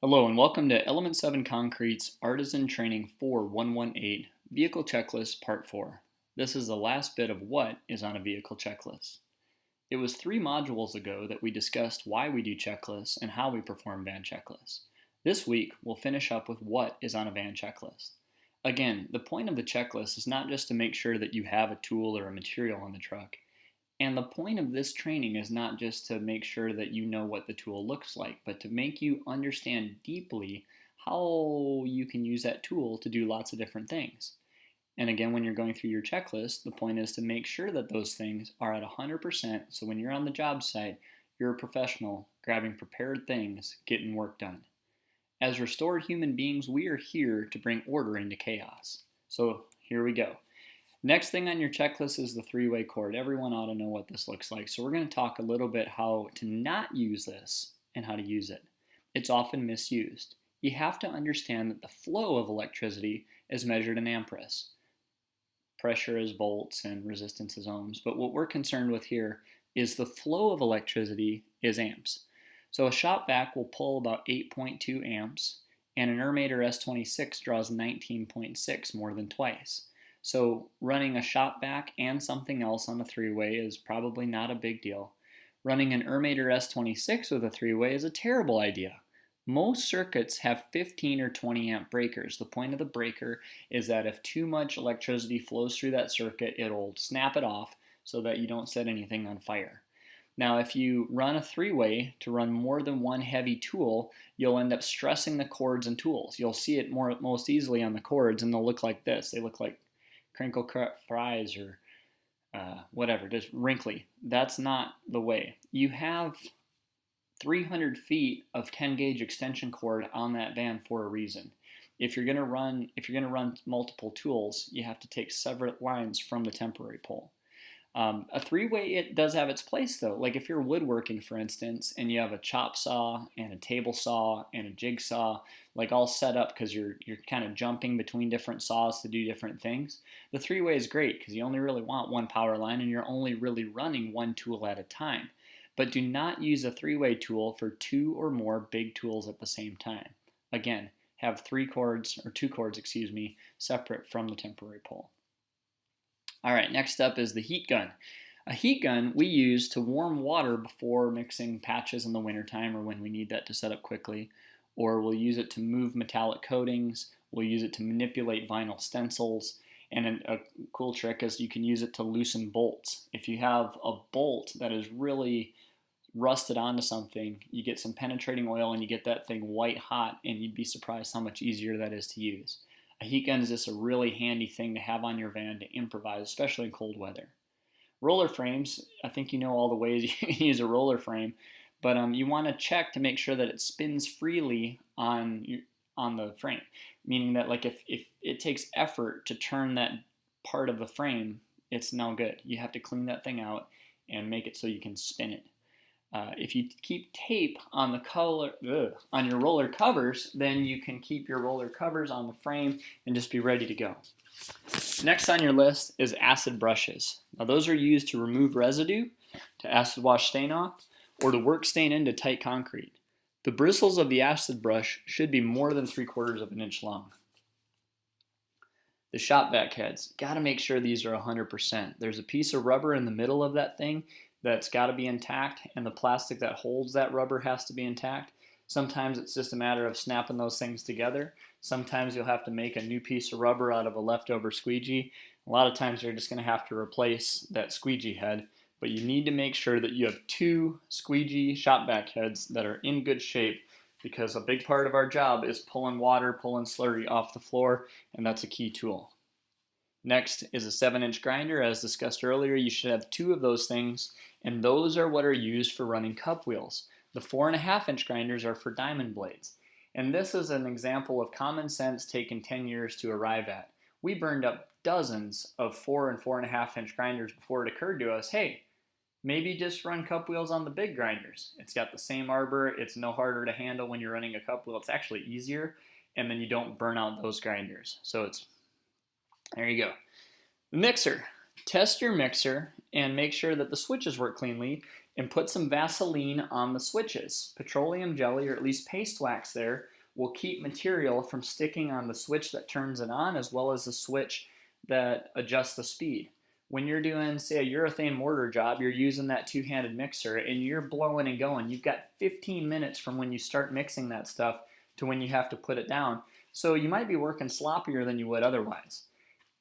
Hello and welcome to Element 7 Concrete's Artisan Training 4118 Vehicle Checklist Part 4. This is the last bit of what is on a vehicle checklist. It was 3 modules ago that we discussed why we do checklists and how we perform van checklists. This week we'll finish up with what is on a van checklist. Again, the point of the checklist is not just to make sure that you have a tool or a material on the truck. And the point of this training is not just to make sure that you know what the tool looks like, but to make you understand deeply how you can use that tool to do lots of different things. And again, when you're going through your checklist, the point is to make sure that those things are at 100%, so when you're on the job site, you're a professional, grabbing prepared things, getting work done. As restored human beings, we are here to bring order into chaos. So here we go. Next thing on your checklist is the 3-way cord. Everyone ought to know what this looks like. So we're going to talk a little bit how to not use this and how to use it. It's often misused. You have to understand that the flow of electricity is measured in amperes. Pressure is volts and resistance is ohms. But what we're concerned with here is the flow of electricity is amps. So a shop vac will pull about 8.2 amps, and an Ermator S26 draws 19.6, more than twice. So running a shop vac and something else on a 3-way is probably not a big deal. Running an Ermator S26 with a 3-way is a terrible idea. Most circuits have 15 or 20 amp breakers. The point of the breaker is that if too much electricity flows through that circuit, it'll snap it off so that you don't set anything on fire. Now, if you run a 3-way to run more than one heavy tool, you'll end up stressing the cords and tools. You'll see it most easily on the cords, and they'll look like this. They look like crinkle cut fries or whatever, just wrinkly. That's not the way. You have 300 feet of 10 gauge extension cord on that van for a reason. If you're going to run multiple tools, you have to take separate lines from the temporary pole. A 3-way, it does have its place though. Like if you're woodworking, for instance, and you have a chop saw and a table saw and a jigsaw, like all set up because you're kind of jumping between different saws to do different things. The 3-way is great because you only really want one power line and you're only really running one tool at a time. But do not use a 3-way tool for 2 or more big tools at the same time. Again, have 2 cords, separate from the temporary pole. All right, next up is the heat gun. A heat gun we use to warm water before mixing patches in the wintertime or when we need that to set up quickly. Or we'll use it to move metallic coatings. We'll use it to manipulate vinyl stencils. And a cool trick is you can use it to loosen bolts. If you have a bolt that is really rusted onto something, you get some penetrating oil and you get that thing white hot, and you'd be surprised how much easier that is to use. A heat gun is just a really handy thing to have on your van to improvise, especially in cold weather. Roller frames, I think you know all the ways you can use a roller frame, but you want to check to make sure that it spins freely on the frame, meaning that like if it takes effort to turn that part of the frame, it's no good. You have to clean that thing out and make it so you can spin it. If you keep tape on on your roller covers, then you can keep your roller covers on the frame and just be ready to go. Next on your list is acid brushes. Now those are used to remove residue, to acid wash stain off, or to work stain into tight concrete. The bristles of the acid brush should be more than 3/4 of an inch long. The shop vac heads, got to make sure these are 100%. There's a piece of rubber in the middle of that thing that's got to be intact, and the plastic that holds that rubber has to be intact. Sometimes it's just a matter of snapping those things together. Sometimes you'll have to make a new piece of rubber out of a leftover squeegee. A lot of times you're just going to have to replace that squeegee head, but you need to make sure that you have 2 squeegee shop vac heads that are in good shape, because a big part of our job is pulling water, pulling slurry off the floor, and that's a key tool. Next is a 7-inch grinder. As discussed earlier, you should have 2 of those things, and those are what are used for running cup wheels. The 4.5-inch grinders are for diamond blades. And this is an example of common sense taken 10 years to arrive at. We burned up dozens of 4 and 4.5-inch grinders before it occurred to us, hey, maybe just run cup wheels on the big grinders. It's got the same arbor, it's no harder to handle when you're running a cup wheel. It's actually easier, and then you don't burn out those grinders. So there you go. The mixer. Test your mixer and make sure that the switches work cleanly and put some Vaseline on the switches. Petroleum jelly, or at least paste wax there, will keep material from sticking on the switch that turns it on, as well as the switch that adjusts the speed. When you're doing, say, a urethane mortar job, you're using that two-handed mixer and you're blowing and going. You've got 15 minutes from when you start mixing that stuff to when you have to put it down. So you might be working sloppier than you would otherwise.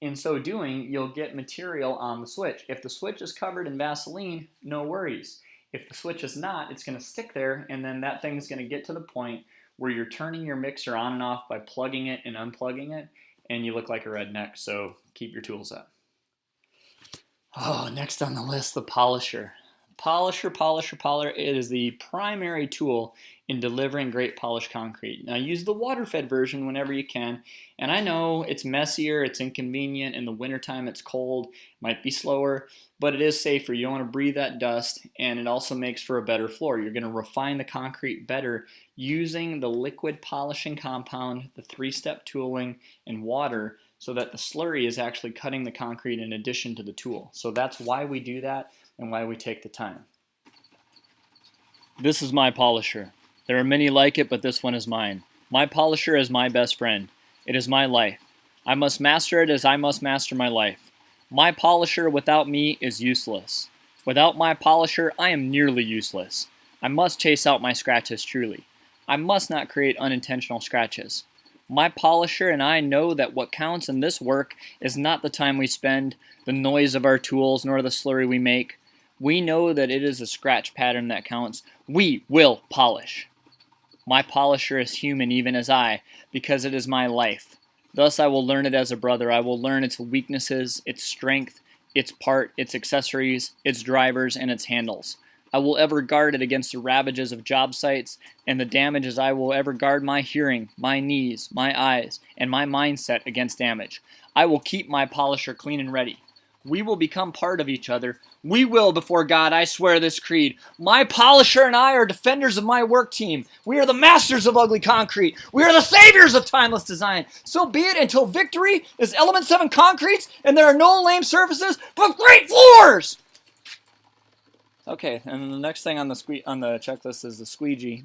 In so doing, you'll get material on the switch. If the switch is covered in Vaseline, no worries. If the switch is not, it's going to stick there, and then that thing's going to get to the point where you're turning your mixer on and off by plugging it and unplugging it, and you look like a redneck, so keep your tools up. Oh, next on the list, the polisher. Polisher. It is the primary tool in delivering great polished concrete. Now, use the water-fed version whenever you can. And I know it's messier, it's inconvenient. In the wintertime, it's cold, might be slower, but it is safer. You don't want to breathe that dust, and it also makes for a better floor. You're going to refine the concrete better using the liquid polishing compound, the 3-step tooling, and water, so that the slurry is actually cutting the concrete in addition to the tool. So that's why we do that and why we take the time. This is my polisher. There are many like it, but this one is mine. My polisher is my best friend. It is my life. I must master it as I must master my life. My polisher without me is useless. Without my polisher, I am nearly useless. I must chase out my scratches truly. I must not create unintentional scratches. My polisher and I know that what counts in this work is not the time we spend, the noise of our tools, nor the slurry we make. We know that it is a scratch pattern that counts. We will polish. My polisher is human even as I, because it is my life. Thus I will learn it as a brother. I will learn its weaknesses, its strength, its part, its accessories, its drivers, and its handles. I will ever guard it against the ravages of job sites and the damages. I will ever guard my hearing, my knees, my eyes, and my mindset against damage. I will keep my polisher clean and ready. We will become part of each other. We will, before God, I swear this creed. My polisher and I are defenders of my work team. We are the masters of ugly concrete. We are the saviors of timeless design. So be it until victory is Element 7 concretes and there are no lame surfaces, but great floors! Okay, and the next thing on the checklist is the squeegee.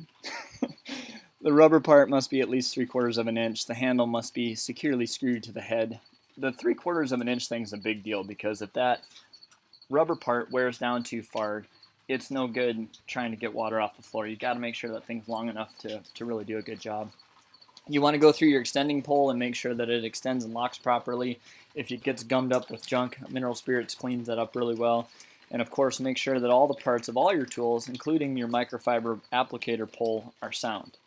The rubber part must be at least 3/4 of an inch. The handle must be securely screwed to the head. The 3/4 of an inch thing is a big deal because if that rubber part wears down too far, it's no good trying to get water off the floor. You've got to make sure that thing's long enough to really do a good job. You want to go through your extending pole and make sure that it extends and locks properly. If it gets gummed up with junk, Mineral Spirits cleans that up really well. And of course, make sure that all the parts of all your tools, including your microfiber applicator pole, are sound.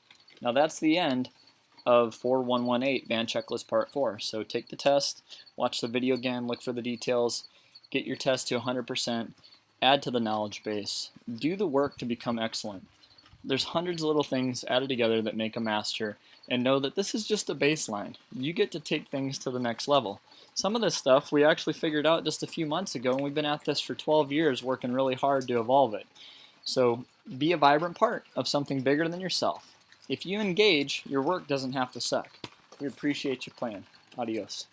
Now that's the end of 4118 Van Checklist Part 4. So take the test, watch the video again, look for the details, get your test to 100%, add to the knowledge base, do the work to become excellent. There's hundreds of little things added together that make a master, and know that this is just a baseline. You get to take things to the next level. Some of this stuff we actually figured out just a few months ago, and we've been at this for 12 years working really hard to evolve it. So be a vibrant part of something bigger than yourself. If you engage, your work doesn't have to suck. We appreciate you playing. Adios.